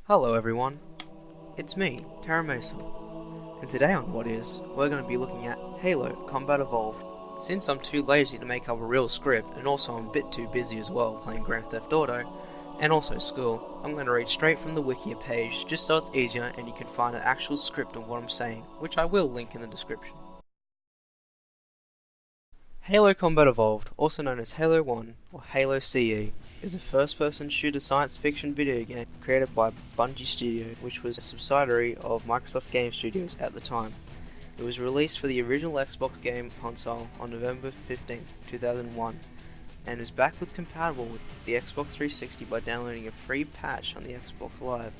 Hello everyone, it's me, Terra Mesa, and today on What Is, we're going to be looking at Halo Combat Evolved. Since I'm too lazy to make up a real script, and also I'm a bit too busy as well playing Grand Theft Auto, and also school, I'm going to read straight from the Wiki page just so it's easier and you can find an actual script of what I'm saying, which I will link in the description. Halo Combat Evolved, also known as Halo 1 or Halo CE, is a first-person shooter science fiction video game created by Bungie Studio, which was a subsidiary of Microsoft Game Studios at the time. It was released for the original Xbox game console on November 15, 2001, and is backwards compatible with the Xbox 360 by downloading a free patch on the Xbox Live.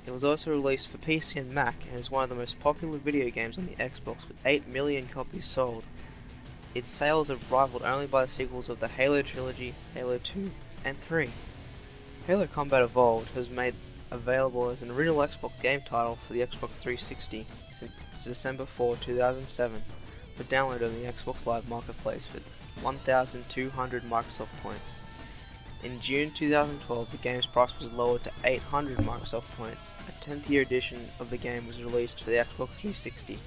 It was also released for PC and Mac and is one of the most popular video games on the Xbox with 8 million copies sold. Its sales are rivaled only by the sequels of the Halo trilogy, Halo 2 and 3. Halo Combat Evolved was made available as an original Xbox game title for the Xbox 360 since December 4, 2007, for download on the Xbox Live Marketplace for 1,200 Microsoft points. In June 2012, the game's price was lowered to 800 Microsoft points. A 10th year edition of the game was released for the Xbox 360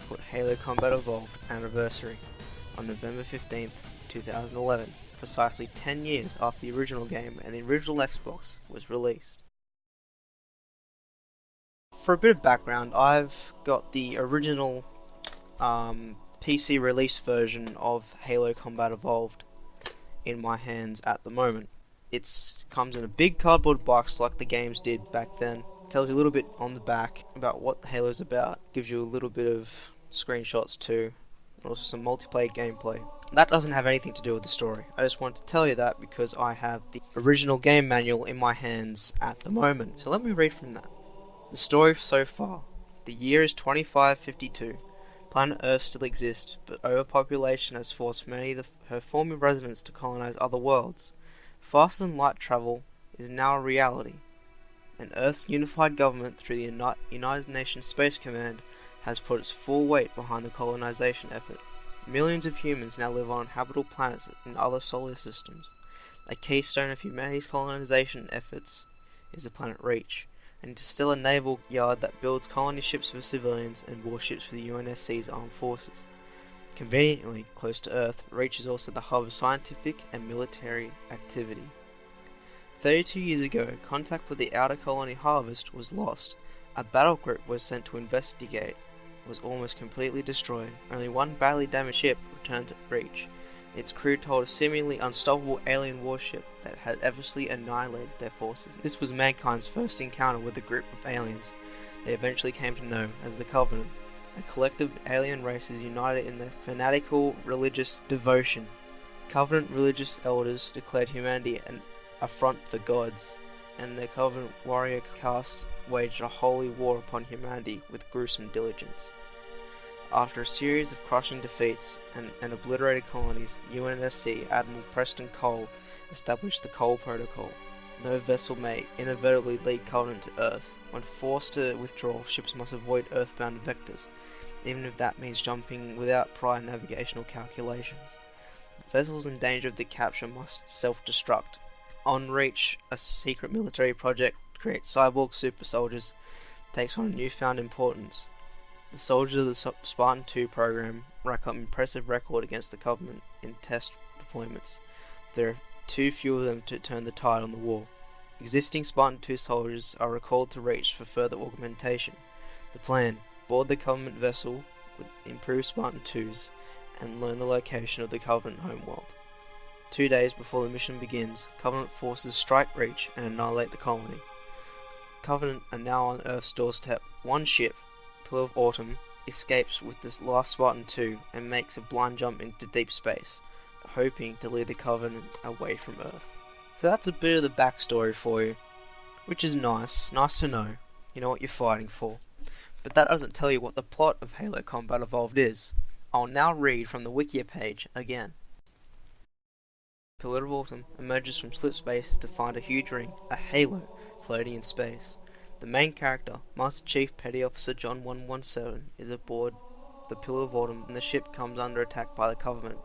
called Halo Combat Evolved Anniversary on November 15, 2011, precisely 10 years after the original game and the original Xbox was released. For a bit of background, I've got the original PC release version of Halo Combat Evolved in my hands at the moment. It comes in a big cardboard box like the games did back then. It tells you a little bit on the back about what Halo's about, gives you a little bit of screenshots too, and also some multiplayer gameplay. That doesn't have anything to do with the story. I just wanted to tell you that because I have the original game manual in my hands at the moment. So let me read from that. The story so far. The year is 2552. Planet Earth still exists, but overpopulation has forced many of her former residents to colonize other worlds. Faster than light travel is now a reality, and Earth's unified government through the United Nations Space Command has put its full weight behind the colonization effort. Millions of humans now live on habitable planets in other solar systems. A keystone of humanity's colonization efforts is the planet Reach, an interstellar naval yard that builds colony ships for civilians and warships for the UNSC's armed forces. Conveniently close to Earth, Reach is also the hub of scientific and military activity. 32 years ago, contact with the outer colony Harvest was lost. A battle group was sent to investigate. Was almost completely destroyed. Only one badly damaged ship returned to Reach. Its crew told a seemingly unstoppable alien warship that had effortlessly annihilated their forces. This was mankind's first encounter with a group of aliens they eventually came to know as the Covenant, a collective alien races united in their fanatical religious devotion. Covenant religious elders declared humanity an affront to the gods, and the Covenant warrior caste waged a holy war upon humanity with gruesome diligence. After a series of crushing defeats and obliterated colonies, UNSC Admiral Preston Cole established the Cole Protocol. No vessel may inadvertently lead Covenant to Earth. When forced to withdraw, ships must avoid earthbound vectors, even if that means jumping without prior navigational calculations. Vessels in danger of the capture must self-destruct. On Reach, a secret military project to create cyborg super soldiers takes on a newfound importance. The soldiers of the Spartan 2 program rack up an impressive record against the Covenant in test deployments. There are too few of them to turn the tide on the war. Existing Spartan 2 soldiers are recalled to Reach for further augmentation. The plan: board the Covenant vessel with improved Spartan 2s and learn the location of the Covenant homeworld. 2 days before the mission begins, Covenant forces strike Reach and annihilate the colony. Covenant are now on Earth's doorstep. One ship, Pillar of Autumn, escapes with this last Spartan 2 and makes a blind jump into deep space, hoping to lead the Covenant away from Earth. So that's a bit of the backstory for you, which is nice to know. You know what you're fighting for. But that doesn't tell you what the plot of Halo Combat Evolved is. I'll now read from the Wiki page again. Pillar of Autumn emerges from slip space to find a huge ring, a halo, floating in space. The main character, Master Chief Petty Officer John 117, is aboard the Pillar of Autumn and the ship comes under attack by the Covenant.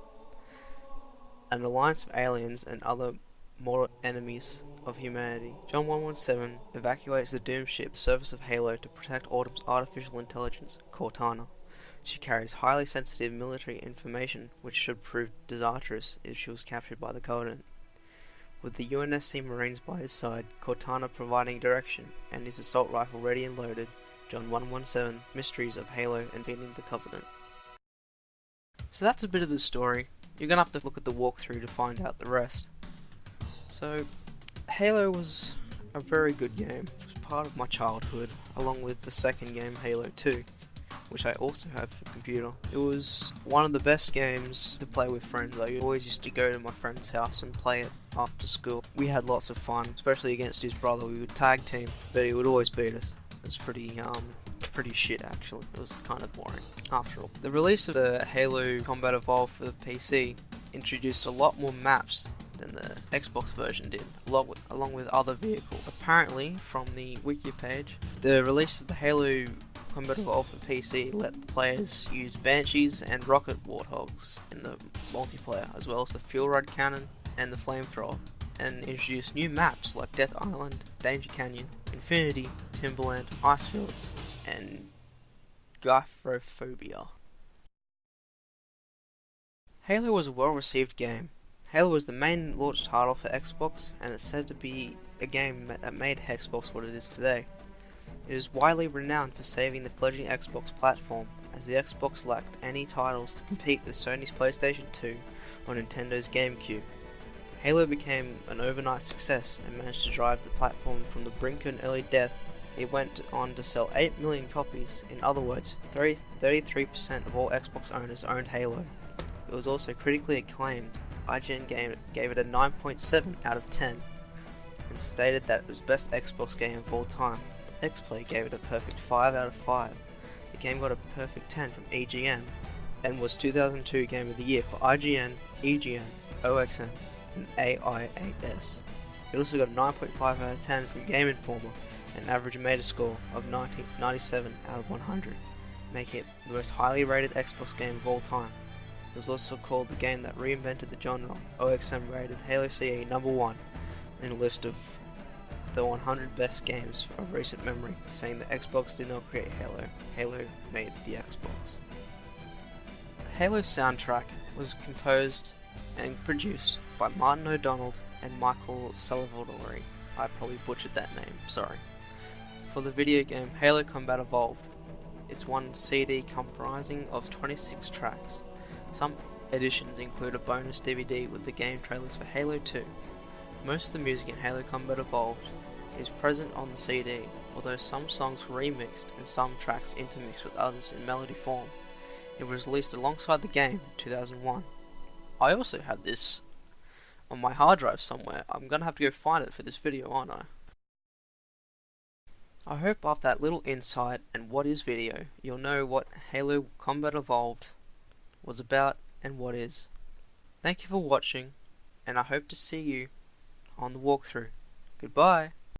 An alliance of aliens and other mortal enemies of humanity. John 117 evacuates the doomed ship, the surface of Halo, to protect Autumn's artificial intelligence, Cortana. She carries highly sensitive military information which should prove disastrous if she was captured by the Covenant. With the UNSC Marines by his side, Cortana providing direction, and his assault rifle ready and loaded, John 117, Mysteries of Halo and Beating the Covenant. So that's a bit of the story. You're gonna have to look at the walkthrough to find out the rest. So, Halo was a very good game. It was part of my childhood, along with the second game, Halo 2, which I also have for computer. It was one of the best games to play with friends. I always used to go to my friend's house and play it after school. We had lots of fun, especially against his brother. We would tag team, but he would always beat us. It was pretty shit actually. It was kind of boring after all. The release of the Halo Combat Evolved for the PC introduced a lot more maps than the Xbox version did, along with other vehicles. Apparently, from the Wiki page, the release of the Halo Combat Evolved for PC let the players use Banshees and Rocket Warthogs in the multiplayer, as well as the Fuel Rod Cannon and the Flamethrower, and introduced new maps like Death Island, Danger Canyon, Infinity, Timberland, Icefields, and Gyphrophobia. Halo was a well-received game. Halo was the main launch title for Xbox, and it's said to be a game that made Xbox what it is today. It is widely renowned for saving the fledgling Xbox platform, as the Xbox lacked any titles to compete with Sony's PlayStation 2 or Nintendo's GameCube. Halo became an overnight success and managed to drive the platform from the brink of an early death. It went on to sell 8 million copies. In other words, 33% of all Xbox owners owned Halo. It was also critically acclaimed. IGN gave it a 9.7 out of 10 and stated that it was the best Xbox game of all time. XPlay gave it a perfect 5 out of 5. The game got a perfect 10 from EGN and was 2002 Game of the Year for IGN, EGN, OXM, and AIAS. It also got a 9.5 out of 10 from Game Informer, an average Metascore of 97 out of 100, making it the most highly rated Xbox game of all time. It was also called the game that reinvented the genre. OXM rated Halo CE number 1 in a list of the 100 best games of recent memory, saying that Xbox did not create Halo. Halo made the Xbox. The Halo soundtrack was composed and produced by Martin O'Donnell and Michael Salvatore. I probably butchered that name, sorry. For the video game Halo Combat Evolved, it's one CD comprising of 26 tracks. Some editions include a bonus DVD with the game trailers for Halo 2. Most of the music in Halo Combat Evolved is present on the CD, although some songs were remixed and some tracks intermixed with others in melody form. It was released alongside the game in 2001. I also have this on my hard drive somewhere. I'm gonna have to go find it for this video, aren't I? I hope after that little insight and what is video, you'll know what Halo Combat Evolved was about and what is. Thank you for watching, and I hope to see you on the walkthrough. Goodbye!